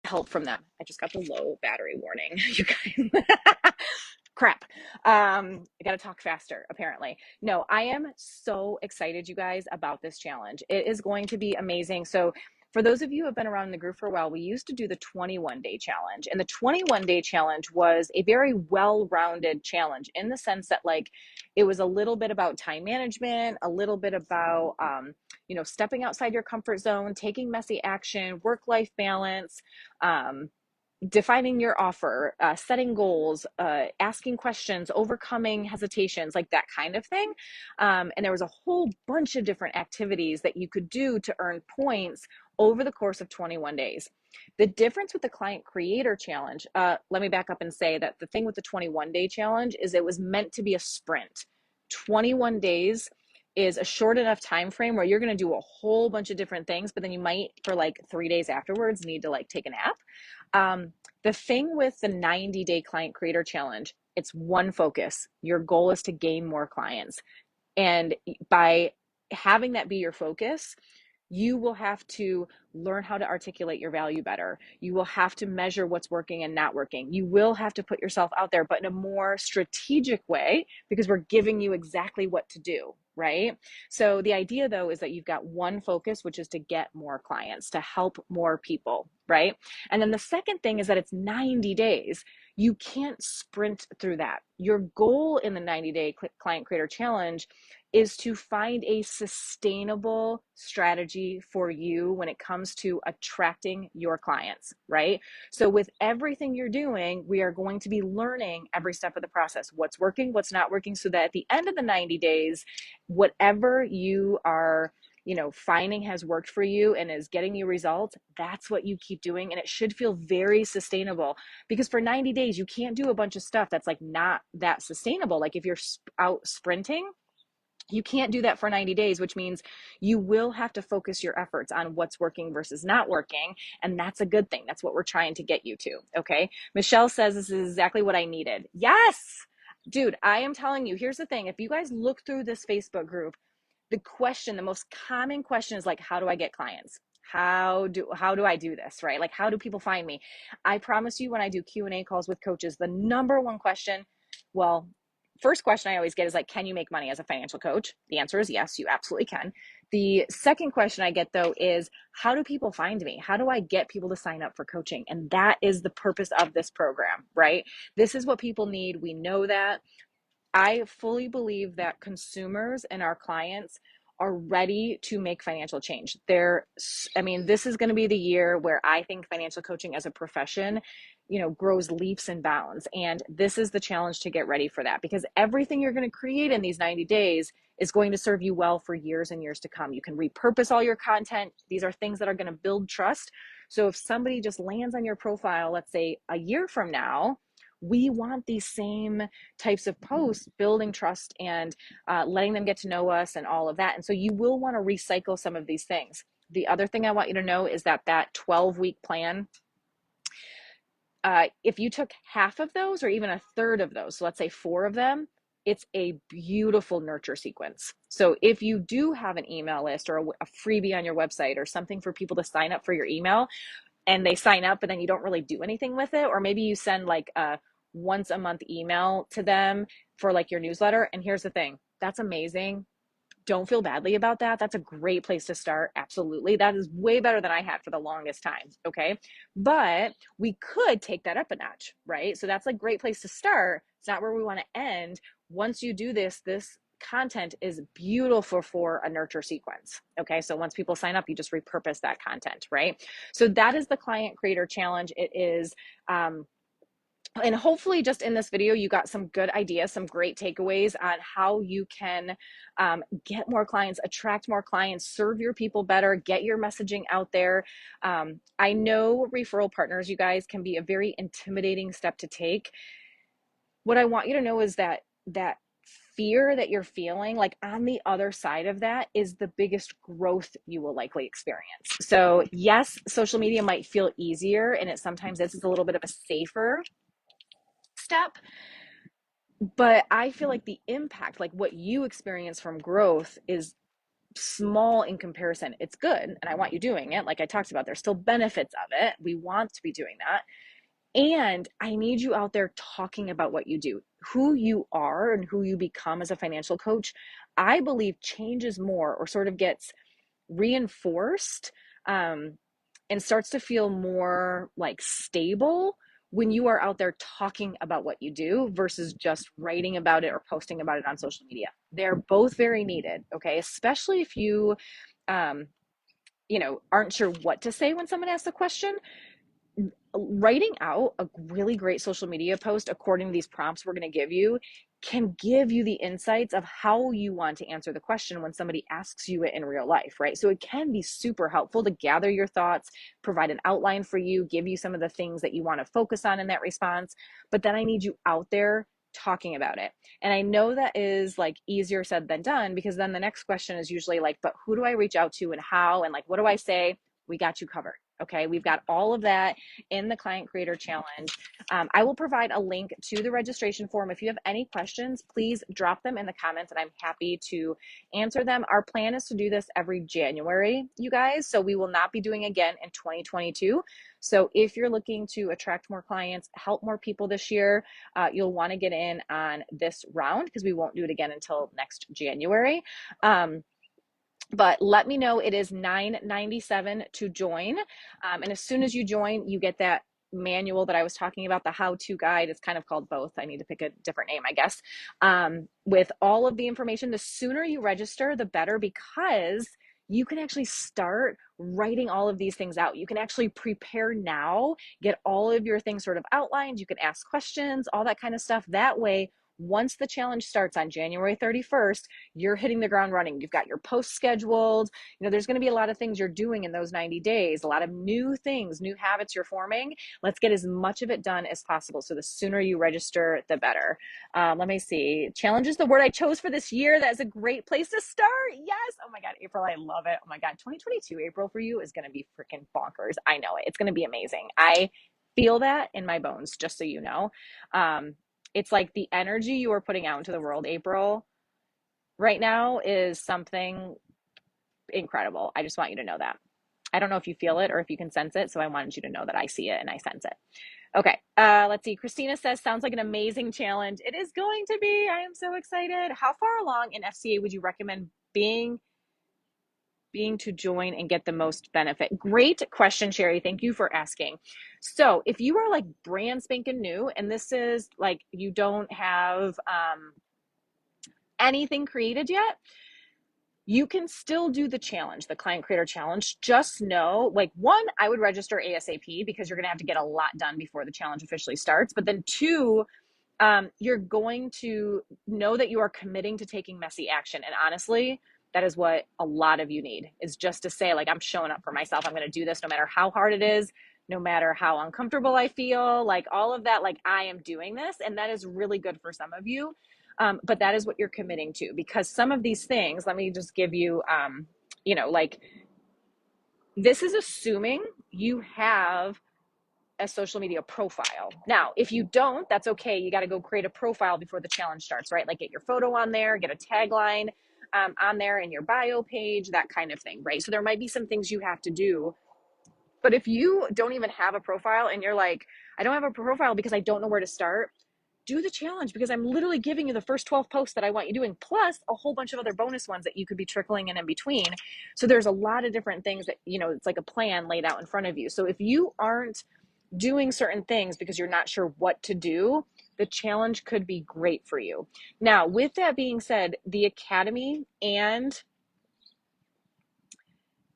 Help from them. I just got the low battery warning, you guys. Crap. I got to talk faster, apparently. No, I am so excited, you guys, about this challenge. It is going to be amazing. So, for those of you who have been around the group for a while, we used to do the 21-day challenge. And the 21-day challenge was a very well-rounded challenge in the sense that, like, it was a little bit about time management, a little bit about, stepping outside your comfort zone, taking messy action, work-life balance, um, defining your offer, setting goals, asking questions, overcoming hesitations, like that kind of thing. And there was a whole bunch of different activities that you could do to earn points over the course of 21 days. The difference with the client creator challenge, let me back up and say that the thing with the 21-day challenge is it was meant to be a sprint. 21 days is a short enough time frame where you're going to do a whole bunch of different things, but then you might for like 3 days afterwards need to like take a nap. The thing with the 90-day client creator challenge, it's one focus. Your goal is to gain more clients. And by having that be your focus, you will have to learn how to articulate your value better. You will have to measure what's working and not working. You will have to put yourself out there, but in a more strategic way, because we're giving you exactly what to do, right? So the idea though is that you've got one focus, which is to get more clients, to help more people, right? And then the second thing is that it's 90 days. You can't sprint through that. Your goal in the 90-day client creator challenge is to find a sustainable strategy for you when it comes to attracting your clients, right? So with everything you're doing, we are going to be learning every step of the process, what's working, what's not working, so that at the end of the 90 days, whatever you are finding has worked for you and is getting you results, that's what you keep doing. And it should feel very sustainable, because for 90 days, you can't do a bunch of stuff that's like not that sustainable. Like if you're out sprinting, you can't do that for 90 days, which means you will have to focus your efforts on what's working versus not working. And that's a good thing. That's what we're trying to get you to. Okay. Michelle says this is exactly what I needed. Yes, dude, I am telling you, here's the thing. If you guys look through this Facebook group, the most common question is like, how do I get clients? How do I do this, right? Like, how do people find me? I promise you, when I do Q&A calls with coaches, the number one question, well, first question I always get is like, can you make money as a financial coach? The answer is yes, you absolutely can. The second question I get though is, how do people find me? How do I get people to sign up for coaching? And that is the purpose of this program, right? This is what people need. We know that. I fully believe that consumers and our clients are ready to make financial change. This is going to be the year where I think financial coaching as a profession, grows leaps and bounds. And this is the challenge to get ready for that, because everything you're going to create in these 90 days is going to serve you well for years and years to come. You can repurpose all your content. These are things that are going to build trust. So if somebody just lands on your profile, let's say a year from now, we want these same types of posts building trust and letting them get to know us and all of that. And so you will want to recycle some of these things. The other thing I want you to know is that 12-week plan, if you took half of those or even a third of those, so let's say 4 of them, it's a beautiful nurture sequence. So if you do have an email list or a freebie on your website or something for people to sign up for your email, and they sign up, but then you don't really do anything with it, or maybe you send like a once a month email to them for like your newsletter. And here's the thing, that's amazing. Don't feel badly about that. That's a great place to start. Absolutely. That is way better than I had for the longest time. Okay. But we could take that up a notch, right? So that's a great place to start. It's not where we want to end. Once you do this content is beautiful for a nurture sequence. Okay. So once people sign up, you just repurpose that content, right? So that is the client creator challenge. It is, and hopefully just in this video, you got some good ideas, some great takeaways on how you can get more clients, attract more clients, serve your people better, get your messaging out there. I know referral partners, you guys, can be a very intimidating step to take. What I want you to know is that fear that you're feeling, like on the other side of that is the biggest growth you will likely experience. So yes, social media might feel easier, and sometimes it's a little bit of a safer step, but I feel like the impact, like what you experience from growth, is small in comparison. It's good, and I want you doing it. Like I talked about, there's still benefits of it. We want to be doing that. And I need you out there talking about what you do, who you are and who you become as a financial coach. I believe changes more, or sort of gets reinforced, and starts to feel more like stable when you are out there talking about what you do versus just writing about it or posting about it on social media. They're both very needed, okay? Especially if you, aren't sure what to say when someone asks a question. Writing out a really great social media post according to these prompts we're going to give you can give you the insights of how you want to answer the question when somebody asks you it in real life, right? So it can be super helpful to gather your thoughts, provide an outline for you, give you some of the things that you want to focus on in that response. But then I need you out there talking about it. And I know that is like easier said than done, because then the next question is usually like, but who do I reach out to and how, and like, what do I say? We got you covered. Okay, we've got all of that in the Client Creator Challenge. I will provide a link to the registration form. If you have any questions, please drop them in the comments and I'm happy to answer them. Our plan is to do this every January, you guys, so we will not be doing again in 2022. So if you're looking to attract more clients, help more people this year, you'll want to get in on this round because we won't do it again until next January. But let me know. It is $9.97 to join. And as soon as you join, you get that manual that I was talking about, the how-to guide. It's kind of called both. I need to pick a different name, I guess. With all of the information, the sooner you register, the better, because you can actually start writing all of these things out. You can actually prepare now, get all of your things sort of outlined. You can ask questions, all that kind of stuff. That way, once the challenge starts on January 31st, you're hitting the ground running. You've got your posts scheduled. You know, there's going to be a lot of things you're doing in those 90 days, a lot of new things, new habits you're forming. Let's get as much of it done as possible. So the sooner you register, the better. Let me see. Challenge is the word I chose for this year. That is a great place to start. Yes. Oh my God, April, I love it. Oh my God, 2022 April for you is going to be freaking bonkers. I know it. It's going to be amazing. I feel that in my bones, just so you know. It's like the energy you are putting out into the world, April, right now is something incredible. I just want you to know that. I don't know if you feel it or if you can sense it, so I wanted you to know that I see it and I sense it. Okay, let's see. Christina says, sounds like an amazing challenge. It is going to be. I am so excited. How far along in FCA would you recommend being to join and get the most benefit? Great question, Sherry. Thank you for asking. So if you are like brand spanking new, and this is like you don't have anything created yet, you can still do the challenge, the Client Creator Challenge. Just know, like, one, I would register ASAP because you're going to have to get a lot done before the challenge officially starts. But then two, you're going to know that you are committing to taking messy action. And honestly, that is what a lot of you need, is just to say, like, I'm showing up for myself. I'm going to do this no matter how hard it is, no matter how uncomfortable I feel, like all of that, like I am doing this. And that is really good for some of you. But that is what you're committing to, because some of these things, let me just give you, like this is assuming you have a social media profile. Now, if you don't, that's okay. You got to go create a profile before the challenge starts, right? Like get your photo on there, get a tagline on there in your bio page, that kind of thing, right? So there might be some things you have to do. But if you don't even have a profile and you're like, I don't have a profile because I don't know where to start, do the challenge, because I'm literally giving you the first 12 posts that I want you doing, plus a whole bunch of other bonus ones that you could be trickling in between. So there's a lot of different things that, it's like a plan laid out in front of you. So if you aren't doing certain things because you're not sure what to do, the challenge could be great for you. Now, with that being said, the Academy and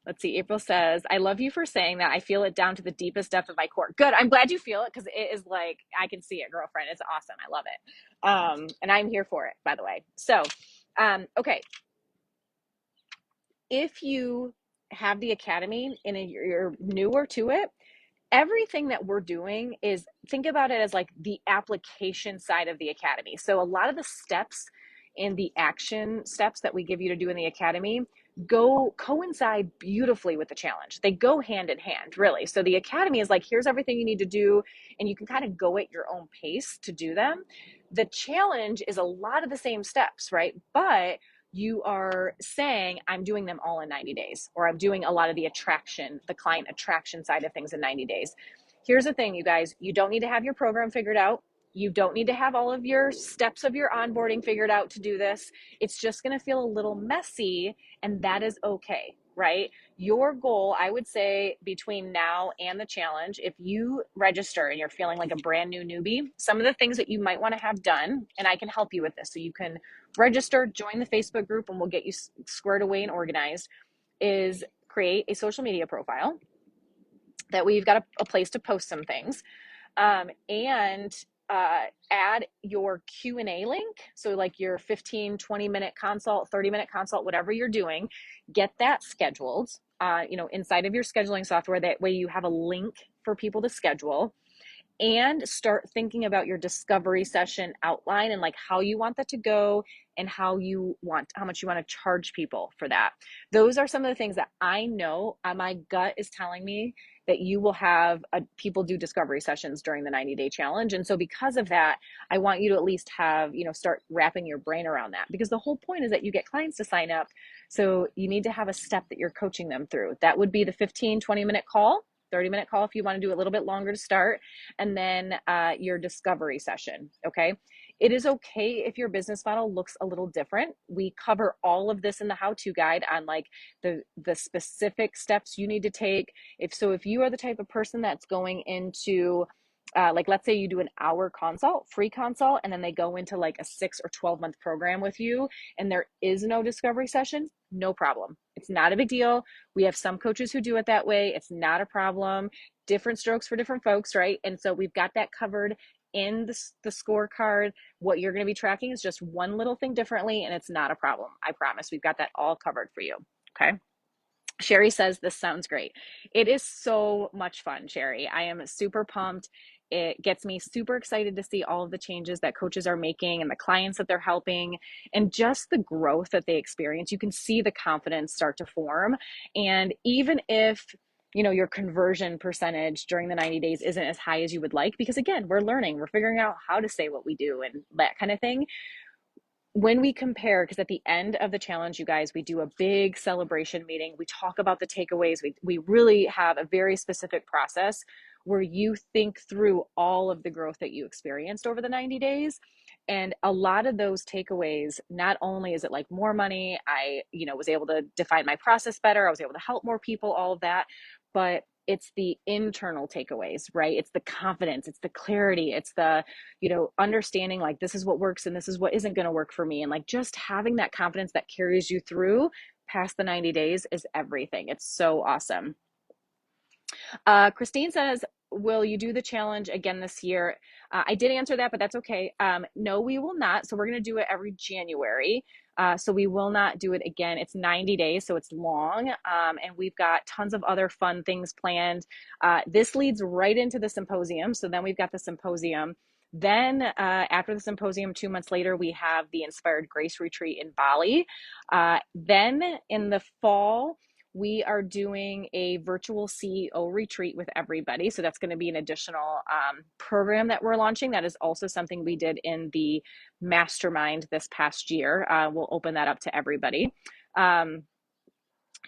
let's see, April says, I love you for saying that. I feel it down to the deepest depth of my core. Good. I'm glad you feel it, because it is like, I can see it, girlfriend. It's awesome. I love it. And I'm here for it, by the way. So, okay. If you have the Academy and you're newer to it, everything that we're doing is, think about it as like the application side of the Academy. So a lot of the steps and the action steps that we give you to do in the Academy coincide beautifully with the challenge. They go hand in hand, really. So the Academy is like, here's everything you need to do, and you can kind of go at your own pace to do them. The challenge is a lot of the same steps, right? But you are saying, I'm doing them all in 90 days, or I'm doing a lot of the client attraction side of things in 90 days. Here's the thing, you guys, you don't need to have your program figured out. You don't need to have all of your steps of your onboarding figured out to do this. It's just going to feel a little messy, and that is okay, right? Your goal, I would say, between now and the challenge, if you register and you're feeling like a brand new newbie, some of the things that you might want to have done, and I can help you with this, so you can register, join the Facebook group, and we'll get you squared away and organized, is create a social media profile that we've got a place to post some things, and add your Q&A link. So like your 15, 20-minute consult, 30-minute consult, whatever you're doing, get that scheduled, inside of your scheduling software. That way you have a link for people to schedule, and start thinking about your discovery session outline and like how you want that to go, and how much you want to charge people for that. Those are some of the things that I know my gut is telling me that you will have people do discovery sessions during the 90-day challenge. And so because of that, I want you to at least have, start wrapping your brain around that, because the whole point is that you get clients to sign up. So you need to have a step that you're coaching them through. That would be the 15-20 minute call, 30-minute call if you want to do a little bit longer to start, and then your discovery session. Okay. It is okay if your business model looks a little different. We cover all of this in the how-to guide on like the specific steps you need to take. If you are the type of person that's going into like, let's say you do an hour consult, free consult, and then they go into like a 6 or 12 month program with you and there is no discovery session, no problem. It's not a big deal. We have some coaches who do it that way. It's not a problem. Different strokes for different folks, right? And so we've got that covered in the scorecard. What you're going to be tracking is just one little thing differently, and it's not a problem. I promise we've got that all covered for you. Okay. Sherry says, this sounds great. It is so much fun, Sherry. I am super pumped. It gets me super excited to see all of the changes that coaches are making and the clients that they're helping and just the growth that they experience. You can see the confidence start to form. And even if your conversion percentage during the 90 days isn't as high as you would like, because again, we're learning, we're figuring out how to say what we do and that kind of thing. When we compare, because at the end of the challenge, you guys, we do a big celebration meeting. We talk about the takeaways. We really have a very specific process where you think through all of the growth that you experienced over the 90 days. And a lot of those takeaways, not only is it like more money, I, was able to define my process better. I was able to help more people, all of that, but it's the internal takeaways, right? It's the confidence, it's the clarity, it's the, understanding like this is what works and this is what isn't going to work for me. And like just having that confidence that carries you through past the 90 days is everything. It's so awesome. Christine says, will you do the challenge again this year? I did answer that, but that's okay. No, we will not. So we're going to do it every January. So we will not do it again. It's 90 days, so it's long. And we've got tons of other fun things planned. This leads right into the symposium. So then we've got the symposium. Then after the symposium, 2 months later, we have the Inspired Grace Retreat in Bali. Then in the fall, we are doing a virtual CEO retreat with everybody. So that's going to be an additional program that we're launching. That is also something we did in the mastermind this past year. We'll open that up to everybody. And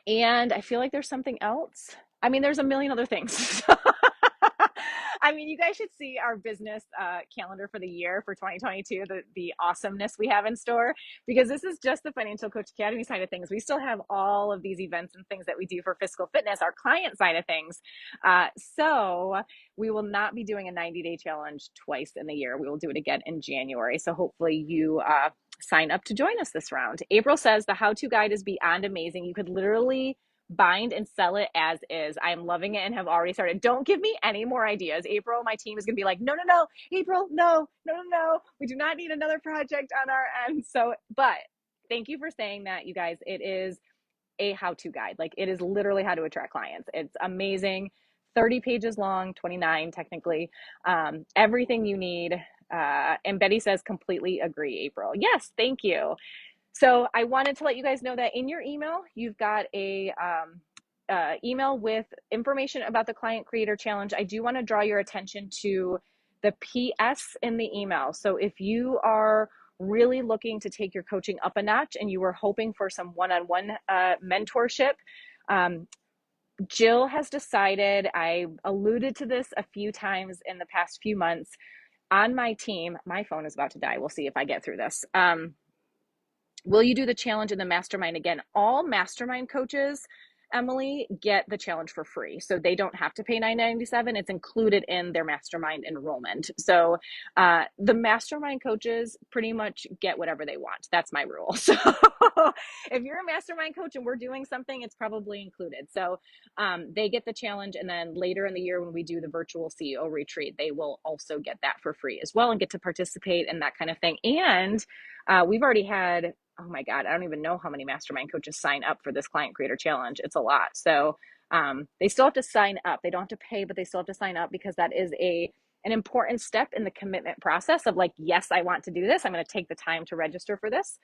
I feel like there's something else. I mean, there's a million other things. I mean, you guys should see our business calendar for the year for 2022, the awesomeness we have in store, because this is just the Financial Coach Academy side of things. We still have all of these events and things that we do for Fiscal Fitness, our client side of things. So we will not be doing a 90-day challenge twice in the year. We will do it again in January. So hopefully you sign up to join us this round. April says the how-to guide is beyond amazing. You could literally bind and sell it as is. I'm loving it and have already started. Don't give me any more ideas. April, my team is going to be like, no, April, no. We do not need another project on our end. So, but thank you for saying that, you guys. It is a how-to guide. Like it is literally how to attract clients. It's amazing. 30 pages long, 29 technically. Everything you need. And Betty says, completely agree, April. Yes, thank you. So I wanted to let you guys know that in your email, you've got a email with information about the Client Creator Challenge. I do want to draw your attention to the PS in the email. So if you are really looking to take your coaching up a notch and you were hoping for some one-on-one mentorship, Jill has decided, I alluded to this a few times in the past few months, on my team, my phone is about to die. We'll see if I get through this. Will you do the challenge in the mastermind again? All mastermind coaches, Emily, get the challenge for free. So they don't have to pay $9.97. It's included in their mastermind enrollment. So the mastermind coaches pretty much get whatever they want. That's my rule. So if you're a mastermind coach and we're doing something, it's probably included. So they get the challenge. And then later in the year, when we do the virtual CEO retreat, they will also get that for free as well and get to participate in that kind of thing. And we've already had, oh my God, I don't even know how many mastermind coaches sign up for this Client Creator Challenge. It's a lot. So they still have to sign up. They don't have to pay, but they still have to sign up because that is an important step in the commitment process of like, yes, I want to do this. I'm going to take the time to register for this.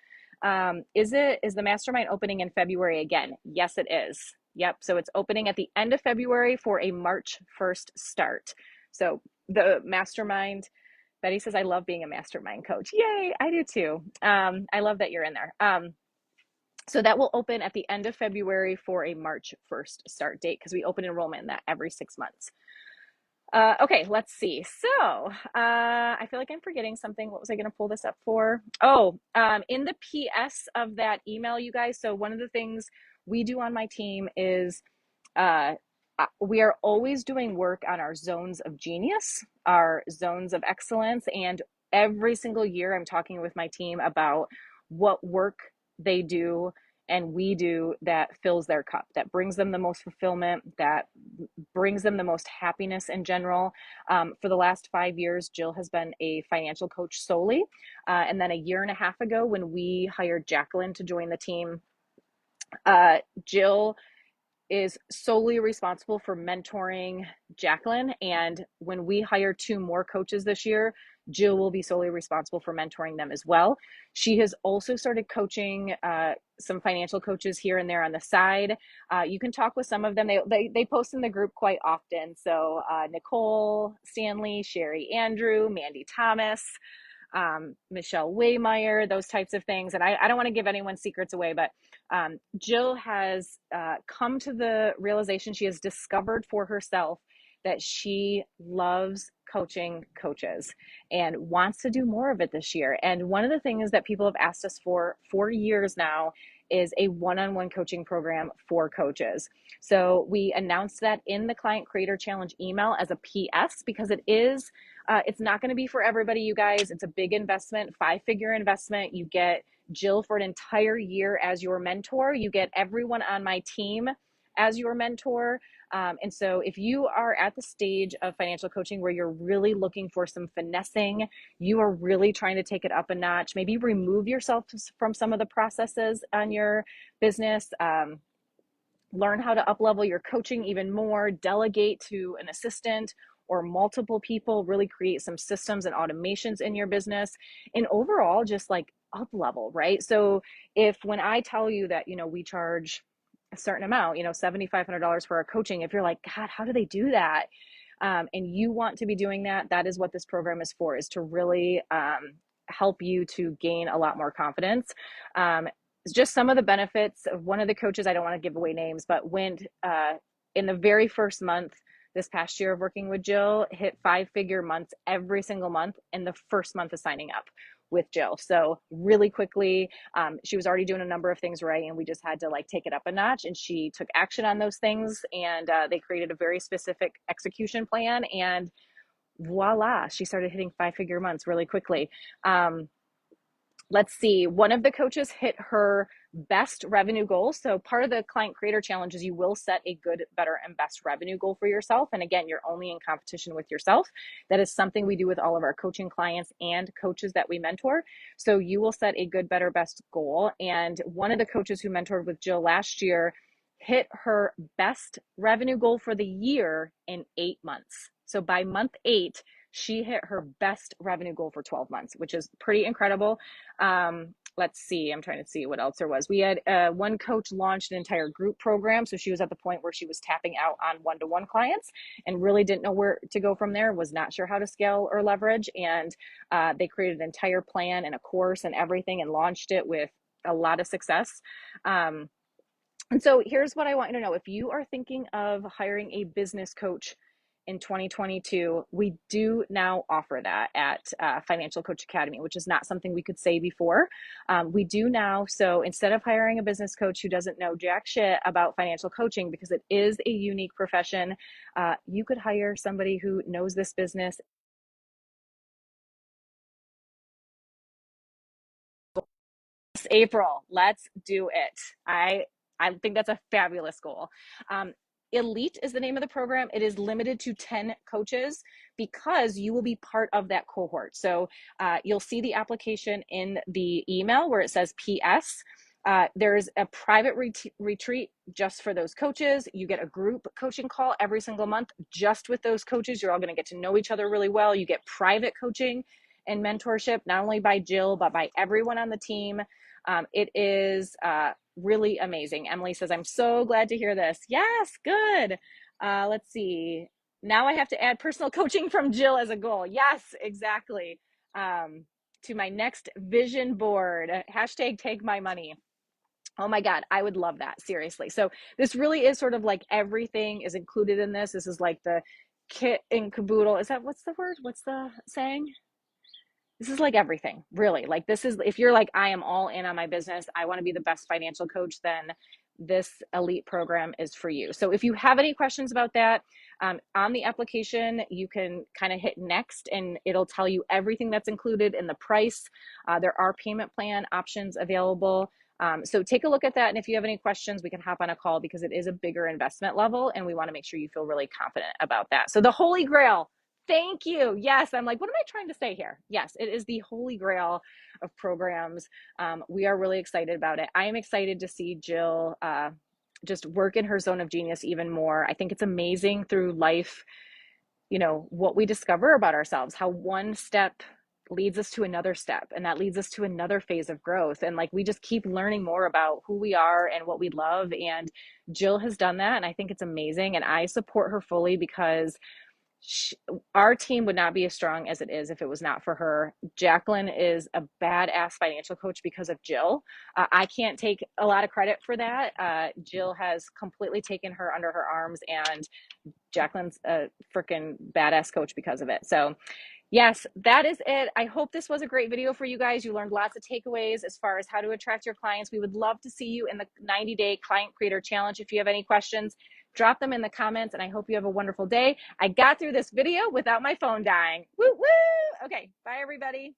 Is the mastermind opening in February again? Yes, it is. Yep. So it's opening at the end of February for a March 1st start. So the mastermind, Betty says, I love being a mastermind coach. Yay, I do too. I love that you're in there. So that will open at the end of February for a March 1st start date because we open enrollment in that every 6 months. Okay, let's see. So I feel like I'm forgetting something. What was I going to pull this up for? Oh, in the PS of that email, you guys. So one of the things we do on my team is uh, we are always doing work on our zones of genius, our zones of excellence, and every single year I'm talking with my team about what work they do and we do that fills their cup, that brings them the most fulfillment, that brings them the most happiness in general. For the last 5 years, Jill has been a financial coach solely. And then a year and a half ago, when we hired Jacqueline to join the team, Jill is solely responsible for mentoring Jacqueline. And when we hire 2 more coaches this year, Jill will be solely responsible for mentoring them as well. She has also started coaching some financial coaches here and there on the side. You can talk with some of them. They post in the group quite often. So Nicole Stanley, Sherry Andrew, Mandy Thomas, Michelle Waymeyer, those types of things. And I don't want to give anyone's secrets away, but Jill has come to the realization, she has discovered for herself that she loves coaching coaches and wants to do more of it this year. And one of the things that people have asked us for years now is a one-on-one coaching program for coaches. So we announced that in the Client Creator Challenge email as a PS because it's not going to be for everybody, you guys. It's a big investment, 5-figure investment. You get Jill for an entire year as your mentor. You get everyone on my team as your mentor. And so if you are at the stage of financial coaching where you're really looking for some finessing, you are really trying to take it up a notch, maybe remove yourself from some of the processes on your business, learn how to up-level your coaching even more, delegate to an assistant or multiple people, really create some systems and automations in your business, and overall just like up-level, right? So if when I tell you that, we charge a certain amount, $7,500 for our coaching, if you're like, God, how do they do that? And you want to be doing that, that is what this program is for, is to really help you to gain a lot more confidence. Just some of the benefits of one of the coaches, I don't want to give away names, but went in the very first month this past year of working with Jill, hit 5-figure months every single month in the first month of signing up with Jill. So really quickly, she was already doing a number of things right, and we just had to take it up a notch, and she took action on those things, and they created a very specific execution plan, and voila, she started hitting 5-figure months really quickly. Let's see, one of the coaches hit her best revenue goal. So part of the Client Creator Challenge is you will set a good, better, and best revenue goal for yourself. And again, you're only in competition with yourself. That is something we do with all of our coaching clients and coaches that we mentor. So you will set a good, better, best goal. And one of the coaches who mentored with Jill last year hit her best revenue goal for the year in 8 months. So by month 8, she hit her best revenue goal for 12 months, which is pretty incredible. Let's see, I'm trying to see what else there was. We had one coach launched an entire group program. So she was at the point where she was tapping out on one-to-one clients and really didn't know where to go from there, was not sure how to scale or leverage. And they created an entire plan and a course and everything and launched it with a lot of success. And so here's what I want you to know. If you are thinking of hiring a business coach in 2022, we do now offer that at Financial Coach Academy, which is not something we could say before. We do now. So instead of hiring a business coach who doesn't know jack shit about financial coaching, because it is a unique profession, you could hire somebody who knows this business. April, let's do it. I think that's a fabulous goal. Elite is the name of the program. It is limited to 10 coaches because you will be part of that cohort. So you'll see the application in the email where it says PS. There's a private retreat just for those coaches. You get a group coaching call every single month just with those coaches. You're all going to get to know each other really well. You get private coaching and mentorship, not only by Jill, but by everyone on the team. It is really amazing. Emily says, I'm so glad to hear this. Yes, good. Let's see. Now I have to add personal coaching from Jill as a goal. Yes, exactly. To my next vision board, hashtag take my money. Oh my God, I would love that. Seriously. So this really is sort of like everything is included in this. This is like the kit and caboodle. Is that, what's the word? What's the saying? This is like everything, really. Like, this is, if you're like, I am all in on my business, I want to be the best financial coach, then this elite program is for you. So if you have any questions about that, on the application, you can kind of hit next and it'll tell you everything that's included in the price. There are payment plan options available. So take a look at that. And if you have any questions, we can hop on a call because it is a bigger investment level and we want to make sure you feel really confident about that. So the Holy Grail. Thank you. Yes, I'm like, what am I trying to say here? Yes, it is the holy grail of programs. We are really excited about it. I am excited to see Jill just work in her zone of genius even more. I think it's amazing through life, what we discover about ourselves, how one step leads us to another step, and that leads us to another phase of growth. And like, we just keep learning more about who we are and what we love. And Jill has done that. And I think it's amazing. And I support her fully because our team would not be as strong as it is if it was not for her. Jacqueline is a badass financial coach because of Jill. I can't take a lot of credit for that. Jill has completely taken her under her arms, and Jacqueline's a freaking badass coach because of it. So yes, that is it. I hope this was a great video for you guys. You learned lots of takeaways as far as how to attract your clients. We would love to see you in the 90-day client creator challenge. If you have any questions, drop them in the comments, and I hope you have a wonderful day. I got through this video without my phone dying. Woo woo. Okay, bye everybody.